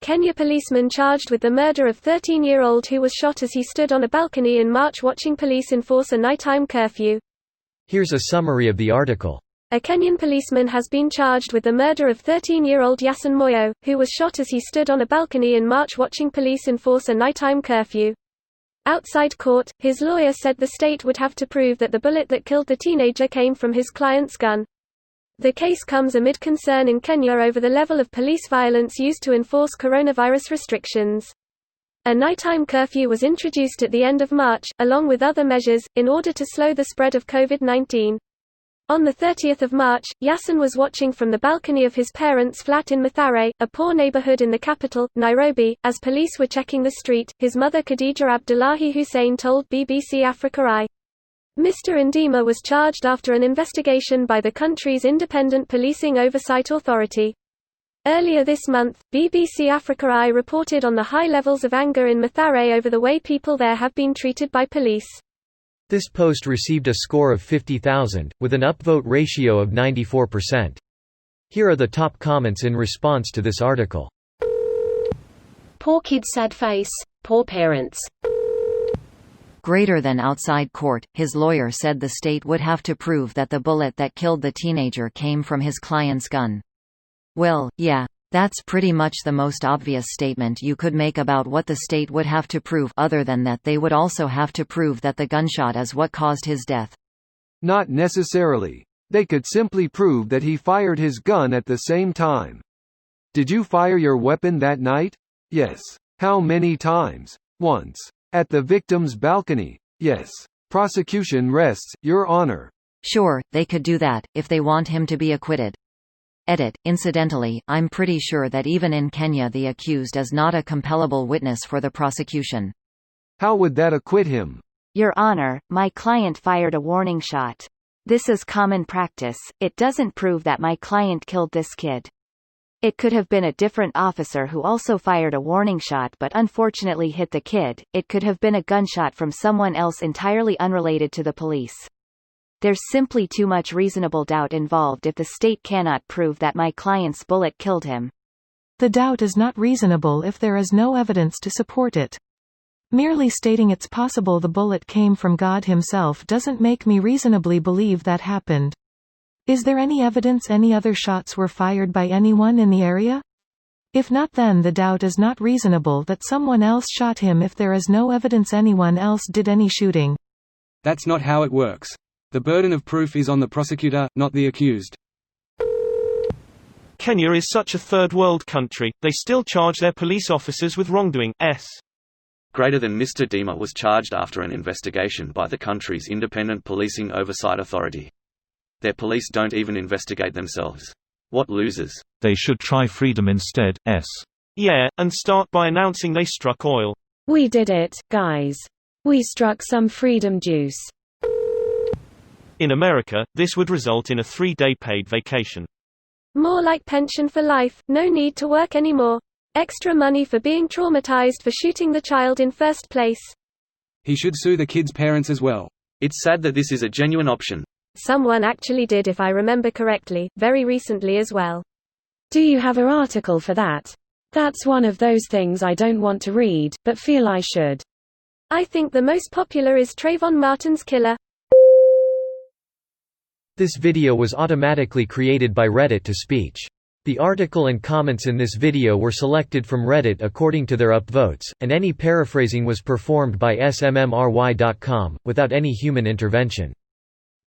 Kenya policeman charged with the murder of 13-year-old who was shot as he stood on a balcony in March watching police enforce a nighttime curfew. Here's a summary of the article. A Kenyan policeman has been charged with the murder of 13-year-old Yasin Moyo, who was shot as he stood on a balcony in March watching police enforce a nighttime curfew. Outside court, his lawyer said the state would have to prove that the bullet that killed the teenager came from his client's gun. The case comes amid concern in Kenya over the level of police violence used to enforce coronavirus restrictions. A nighttime curfew was introduced at the end of March, along with other measures, in order to slow the spread of COVID-19. On 30 March, Yasin was watching from the balcony of his parents' flat in Mathare, a poor neighborhood in the capital, Nairobi. As police were checking the street, his mother Khadija Abdullahi Hussein told BBC Africa Eye. Mr. Ndima was charged after an investigation by the country's Independent Policing Oversight Authority. Earlier this month, BBC Africa Eye reported on the high levels of anger in Mathare over the way people there have been treated by police. This post received a score of 50,000, with an upvote ratio of 94%. Here are the top comments in response to this article. Poor kid's sad face, poor parents. Greater than outside court, his lawyer said the state would have to prove that the bullet that killed the teenager came from his client's gun. Well, yeah. That's pretty much the most obvious statement you could make about what the state would have to prove, other than that they would also have to prove that the gunshot is what caused his death. Not necessarily. They could simply prove that he fired his gun at the same time. Did you fire your weapon that night? Yes. How many times? Once. At the victim's balcony? Yes. Prosecution rests, Your Honor. Sure, they could do that, if they want him to be acquitted. Edit. Incidentally, I'm pretty sure that even in Kenya the accused is not a compellable witness for the prosecution. How would that acquit him? Your Honor, my client fired a warning shot. This is common practice. It doesn't prove that my client killed this kid. It could have been a different officer who also fired a warning shot but unfortunately hit the kid. It could have been a gunshot from someone else entirely unrelated to the police. There's simply too much reasonable doubt involved if the state cannot prove that my client's bullet killed him. The doubt is not reasonable if there is no evidence to support it. Merely stating it's possible the bullet came from God himself doesn't make me reasonably believe that happened. Is there any evidence any other shots were fired by anyone in the area? If not, then the doubt is not reasonable that someone else shot him if there is no evidence anyone else did any shooting. That's not how it works. The burden of proof is on the prosecutor, not the accused. Kenya is such a third-world country, they still charge their police officers with wrongdoing. Greater than Mr. Dima was charged after an investigation by the country's Independent Policing Oversight Authority. Their police don't even investigate themselves. What losers? They should try freedom instead. Yeah, and start by announcing they struck oil. We did it, guys. We struck some freedom juice. In America, this would result in a 3-day paid vacation. More like pension for life, no need to work anymore. Extra money for being traumatized for shooting the child in first place. He should sue the kid's parents as well. It's sad that this is a genuine option. Someone actually did, if I remember correctly, very recently as well. Do you have an article for that? That's one of those things I don't want to read, but feel I should. I think the most popular is Trayvon Martin's killer. This video was automatically created by Reddit to speech. The article and comments in this video were selected from Reddit according to their upvotes, and any paraphrasing was performed by smmry.com, without any human intervention.